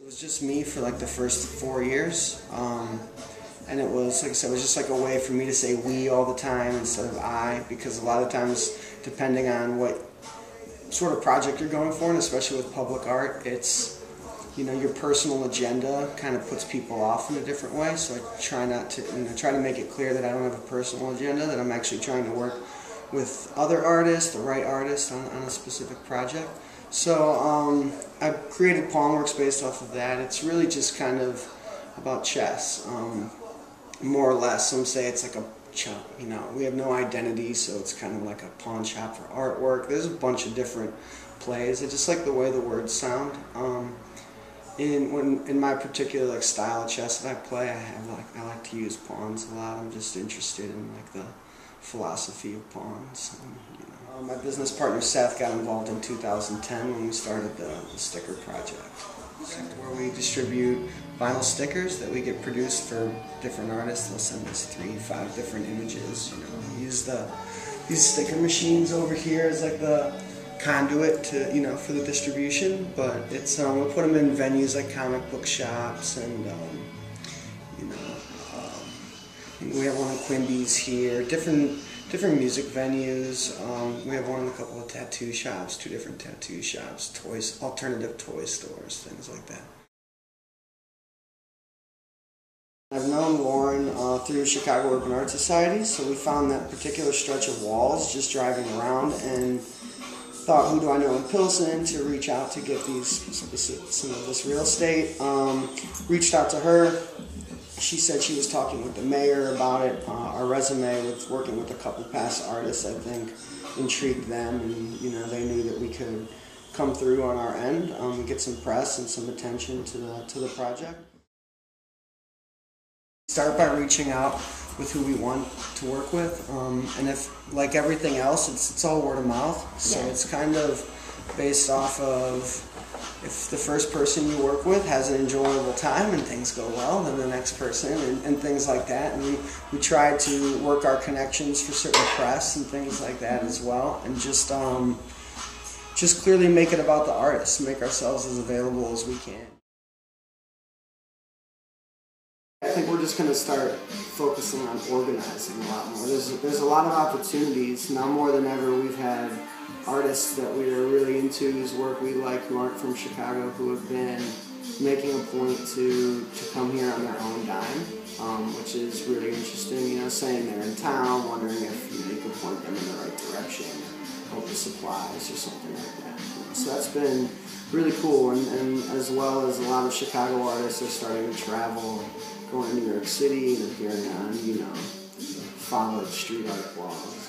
It was just me for like the first 4 years, and it was, like I said, it was just like a way for me to say we all the time instead of I, because a lot of times, depending on what sort of project you're going for, and especially with public art, it's, you know, your personal agenda kind of puts people off in a different way. So I try not to, try to make it clear that I don't have a personal agenda, that I'm actually trying to work with other artists, the right artists on a specific project. So I've created Pawnworks based off of that. It's really just kind of about chess, more or less. Some say it's like a shop, we have no identity, so it's kind of like a pawn shop for artwork. There's a bunch of different plays. I just like the way the words sound. In my particular style of chess that I play, I like to use pawns a lot. I'm just interested in the philosophy of pawns. My business partner Seth got involved in 2010 when we started the sticker project, where we distribute vinyl stickers that we get produced for different artists. They'll send us 3, 5 different images. We use these sticker machines over here as like the conduit to for the distribution, but it's we put them in venues like comic book shops, and we have one in Quimby's here, different music venues. We have one in a couple of tattoo shops, 2 different tattoo shops, toys, alternative toy stores, things like that. I've known Lauren through Chicago Urban Art Society, so we found that particular stretch of walls just driving around and thought, who do I know in Pilsen to reach out to get some of this real estate. Reached out to her. She said she was talking with the mayor about it. Our resume with working with a couple past artists, I think, intrigued them, and they knew that we could come through on our end, get some press and some attention to the project. Start by reaching out with who we want to work with, and if, like everything else, it's all word of mouth. So it's kind of based off of, if the first person you work with has an enjoyable time and things go well, then the next person, and things like that. And we try to work our connections for certain press and things like that as well, and just clearly make it about the artists, make ourselves as available as we can. I think we're just going to start focusing on organizing a lot more. There's a lot of opportunities. Now more than ever, we've had artists that we are really into, whose work we like, who aren't from Chicago, who have been making a point to come here on their own dime, which is really interesting. Saying they're in town, wondering if you could point them in the right direction, help with supplies or something like that. So that's been really cool, and as well as a lot of Chicago artists are starting to travel, going to New York City and appearing on, followed street art blogs.